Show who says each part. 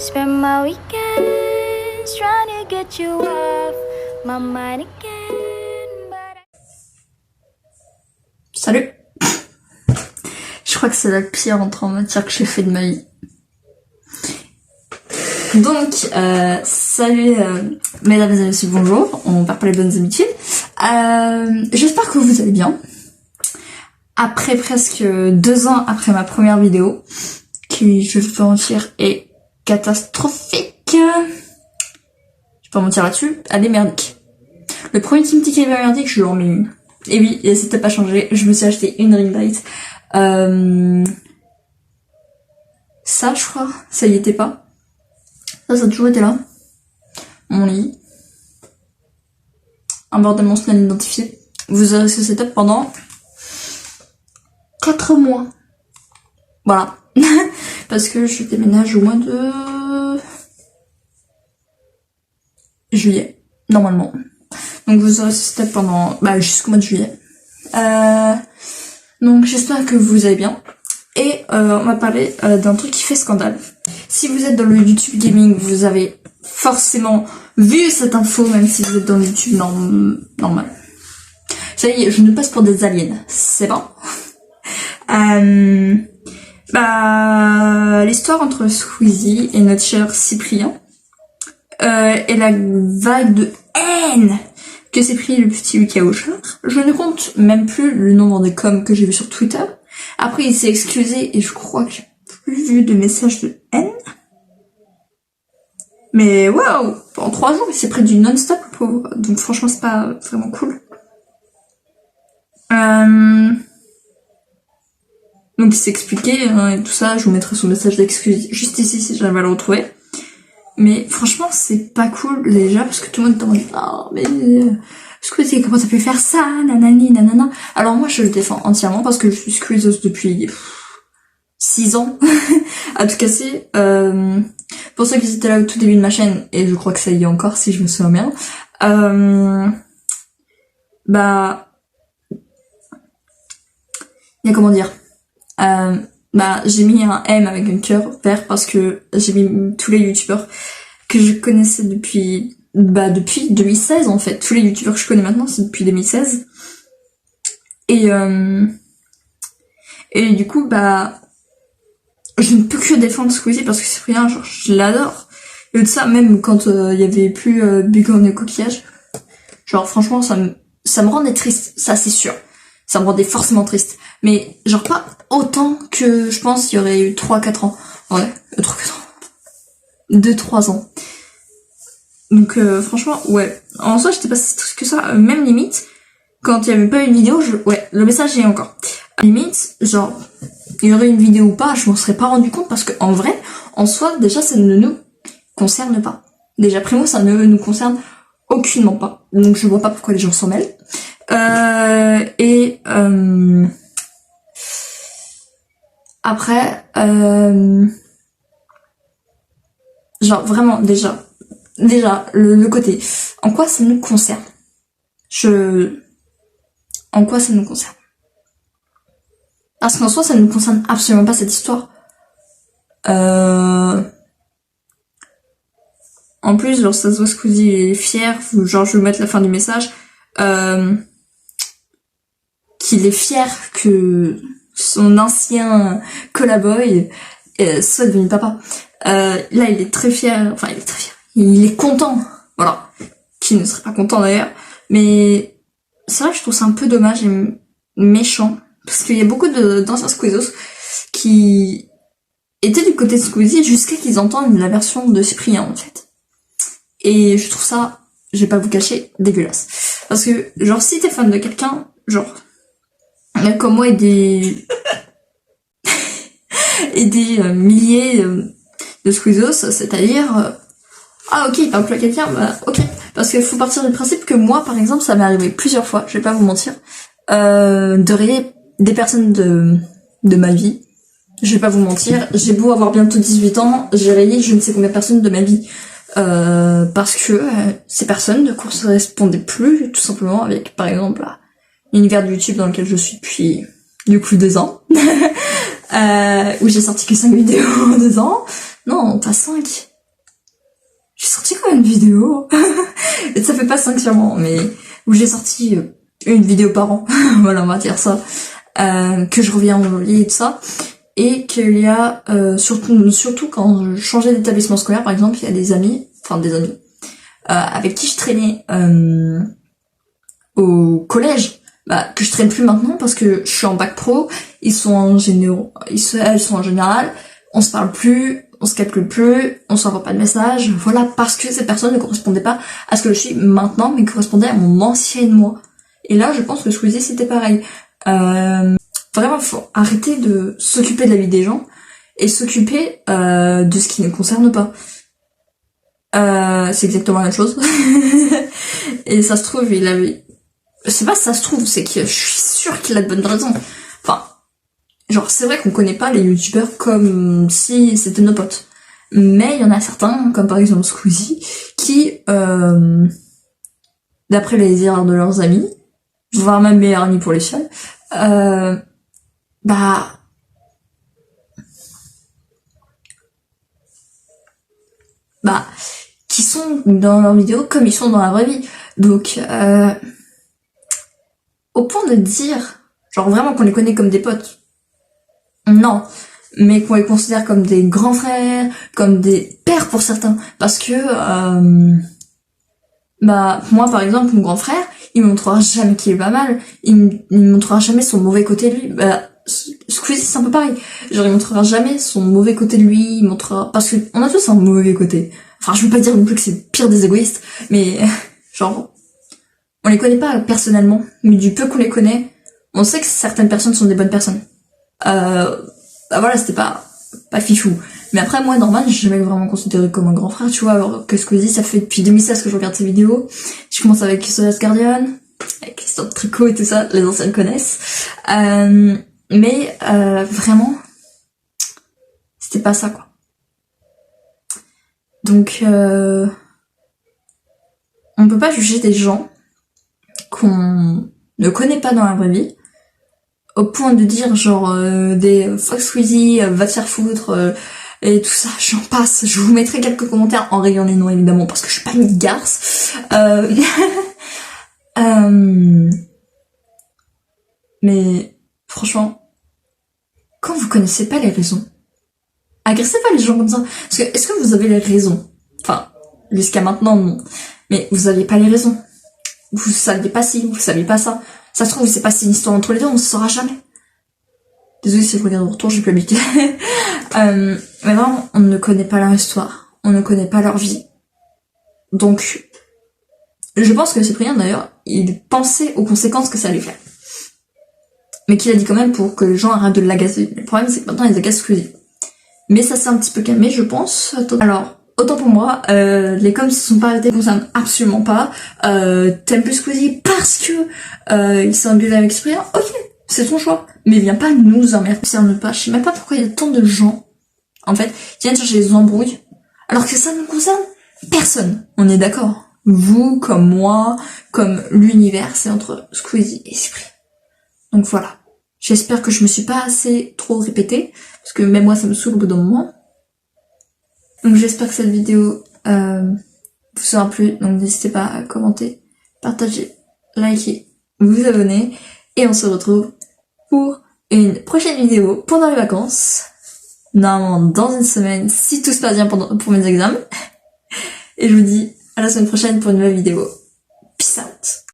Speaker 1: Spend my weekends trying to get you off my mind again, but
Speaker 2: Salut. Je crois que c'est la pire entrée en matière que j'ai fait de ma vie. Donc, salut mesdames et messieurs, bonjour, on perd pas les bonnes habitudes. J'espère que vous allez bien. Après presque 2 ans après ma première vidéo, qui, je vais pas mentir, est catastrophique. Je vais pas mentir là-dessus, elle est merdique. Le premier Team Ticket est merdique, je lui en mets une. Et oui, et c'était pas changé, je me suis acheté une ring light. Ça, je crois, ça y était pas. Ça a toujours été là. Mon lit. Un bordel monstre non identifié. Vous aurez ce setup pendant 4 mois. Voilà. Parce que je déménage au mois de juillet, normalement. Donc vous aurez ce setup pendant jusqu'au mois de juillet. Donc j'espère que vous allez bien. Et on va parler d'un truc qui fait scandale. Si vous êtes dans le YouTube gaming, vous avez forcément vu cette info, même si vous êtes dans le YouTube normal. Ça y est, je ne passe pour des aliens, c'est bon. L'histoire entre Squeezie et notre cher Cyprien et la vague de haine que s'est pris le petit Lucas Auchard. Je ne compte même plus le nombre de coms que j'ai vu sur Twitter. Après, il s'est excusé et je crois que j'ai plus vu de messages de haine. Mais waouh, en 3 jours, il s'est pris du non-stop, le pauvre. Donc franchement, c'est pas vraiment cool. Donc il s'est expliqué et tout ça. Je vous mettrai son message d'excuse juste ici si j'arrive à le retrouver. Mais franchement, c'est pas cool déjà parce que tout le monde demande ah mais Squeezie, comment t'as pu faire ça, nanani, nanana. Alors moi, je le défends entièrement parce que je suis squeezeuse depuis 6 ans, à tout casser. Pour ceux qui étaient là au tout début de ma chaîne, et je crois que ça y est encore si je me souviens bien, il y a comment dire, j'ai mis un M avec un cœur vert parce que j'ai mis tous les youtubeurs que je connaissais depuis 2016 en fait. Tous les youtubeurs que je connais maintenant, c'est depuis 2016. Et du coup, je ne peux que défendre Squeezie parce que c'est rien, genre, je l'adore. Et de ça, même quand il y avait plus Bigorne et Coquillage, genre, franchement, ça me rendait triste, ça c'est sûr. Ça me rendait forcément triste. Mais, genre, pas autant que, je pense, il y aurait eu 3-4 ans. Ouais, 3-4 ans. 2-3 ans. Donc, franchement, ouais. En soi, j'étais pas si triste que ça. Même limite, quand il y avait pas une vidéo, le message est encore. Limite, genre, il y aurait une vidéo ou pas, je m'en serais pas rendu compte parce que en vrai, en soi, déjà, ça ne nous concerne pas. Déjà, primo, ça ne nous concerne aucunement pas. Donc, je vois pas pourquoi les gens s'en mêlent. Après, genre, vraiment, déjà, le côté, en quoi ça nous concerne? En quoi ça nous concerne? Parce qu'en soi, ça ne nous concerne absolument pas cette histoire. En plus, genre, ça se voit Squeezie est fier, genre, je vais mettre la fin du message, qu'il est fier que son ancien collaboy soit devenu papa. Là, il est très fier, il est content, voilà. Qui ne serait pas content d'ailleurs. Mais c'est vrai que je trouve ça un peu dommage et méchant. Parce qu'il y a beaucoup d'anciens Squeezos qui étaient du côté de Squeezie jusqu'à qu'ils entendent la version de Cyprien en fait. Et je trouve ça, je vais pas vous cacher, dégueulasse. Parce que, genre, si t'es fan de quelqu'un, genre, comme moi et des milliers de Squeezos, c'est-à-dire, ok, il parle plus à quelqu'un, ok. Parce qu'il faut partir du principe que moi, par exemple, ça m'est arrivé plusieurs fois, je vais pas vous mentir, de rayer des personnes de ma vie. Je vais pas vous mentir, j'ai beau avoir bientôt 18 ans, j'ai rayé je ne sais combien de personnes de ma vie. Parce que ces personnes ne correspondaient plus, tout simplement, avec, par exemple, l'univers de YouTube dans lequel je suis depuis, du coup, 2 ans. Où j'ai sorti que 5 vidéos en 2 ans. Non, pas 5. j'ai sorti quand même une vidéo. Et ça fait pas 5 sûrement, mais où j'ai sorti une vidéo par an. Voilà, on va dire ça. Que je reviens en janvier et tout ça. Et qu'il y a, surtout quand je changeais d'établissement scolaire, par exemple, il y a des amis, avec qui je traînais au collège, que je traîne plus maintenant parce que je suis en bac pro, elles sont en général, on se parle plus, on se calcule plus, on s'envoie pas de messages, voilà, parce que cette personne ne correspondait pas à ce que je suis maintenant, mais correspondait à mon ancienne moi. Et là, je pense que Squeezie, c'était pareil. Vraiment, faut arrêter de s'occuper de la vie des gens et s'occuper de ce qui ne concerne pas. C'est exactement la même chose. Et ça se trouve, il avait... C'est pas ça se trouve, c'est que je suis sûre qu'il a de bonnes raisons. Enfin, genre, c'est vrai qu'on connaît pas les youtubeurs comme si c'était nos potes. Mais il y en a certains, comme par exemple Squeezie, qui, d'après les dires de leurs amis, voire même meilleurs amis pour les seuls, qui sont dans leurs vidéos comme ils sont dans la vraie vie. Donc, au point de dire, genre vraiment qu'on les connaît comme des potes, non, mais qu'on les considère comme des grands frères, comme des pères pour certains, parce que, moi par exemple, mon grand frère, il me montrera jamais qu'il est pas mal, il me montrera jamais son mauvais côté de lui, Squeezie c'est un peu pareil, genre il montrera jamais son mauvais côté de lui, il montrera, parce que on a tous un mauvais côté, enfin je veux pas dire non plus que c'est le pire des égoïstes, mais genre, on les connaît pas personnellement, mais du peu qu'on les connaît, on sait que certaines personnes sont des bonnes personnes. Voilà, c'était pas fifou. Mais après, moi, normal, j'ai jamais vraiment considéré comme un grand frère, tu vois, alors que Squeezie, ça fait depuis 2016 que je regarde ses vidéos. Je commence avec The Last Guardian, avec l'histoire de tricot et tout ça, les anciennes connaissent. Mais vraiment, c'était pas ça, quoi. Donc, on peut pas juger des gens qu'on ne connaît pas dans la vraie vie, au point de dire genre des fuck Squeezie, va te faire foutre, et tout ça, j'en passe. Je vous mettrai quelques commentaires en rayant les noms évidemment, parce que je suis pas une garce. Mais franchement, quand vous connaissez pas les raisons, agressez pas les gens comme ça. Parce que est-ce que vous avez les raisons? Enfin, jusqu'à maintenant non. Mais vous aviez pas les raisons. Vous saviez pas ci, vous saviez pas ça. Ça se trouve, c'est passé une histoire entre les deux, on ne saura jamais. Désolée si je regarde mon retour, j'ai plus l'habitude. Mais vraiment, on ne connaît pas leur histoire. On ne connaît pas leur vie. Donc, je pense que Cyprien, d'ailleurs, il pensait aux conséquences que ça allait faire. Mais qu'il a dit quand même pour que les gens arrêtent de l'agacer. Le problème, c'est que maintenant, ils agacent Squeezie. Mais ça s'est un petit peu calmé, je pense. Alors, autant pour moi, les coms se sont pas arrêtés, concernent absolument pas. T'aimes plus Squeezie parce que il s'est engueulé avec Cyprien, ok, c'est son choix. Mais viens pas nous emmerder, ça ne pas. Je sais même pas pourquoi il y a tant de gens, en fait, qui viennent chercher les embrouilles, alors que ça ne concerne personne. On est d'accord. Vous, comme moi, comme l'univers, c'est entre Squeezie et Cyprien. Donc voilà. J'espère que je me suis pas assez trop répétée, parce que même moi ça me saoule au bout d'un moment. Donc j'espère que cette vidéo vous sera plu, donc n'hésitez pas à commenter, partager, liker, vous abonner, et on se retrouve pour une prochaine vidéo pendant les vacances, normalement dans une semaine, si tout se passe bien pour mes examens, et je vous dis à la semaine prochaine pour une nouvelle vidéo. Peace out.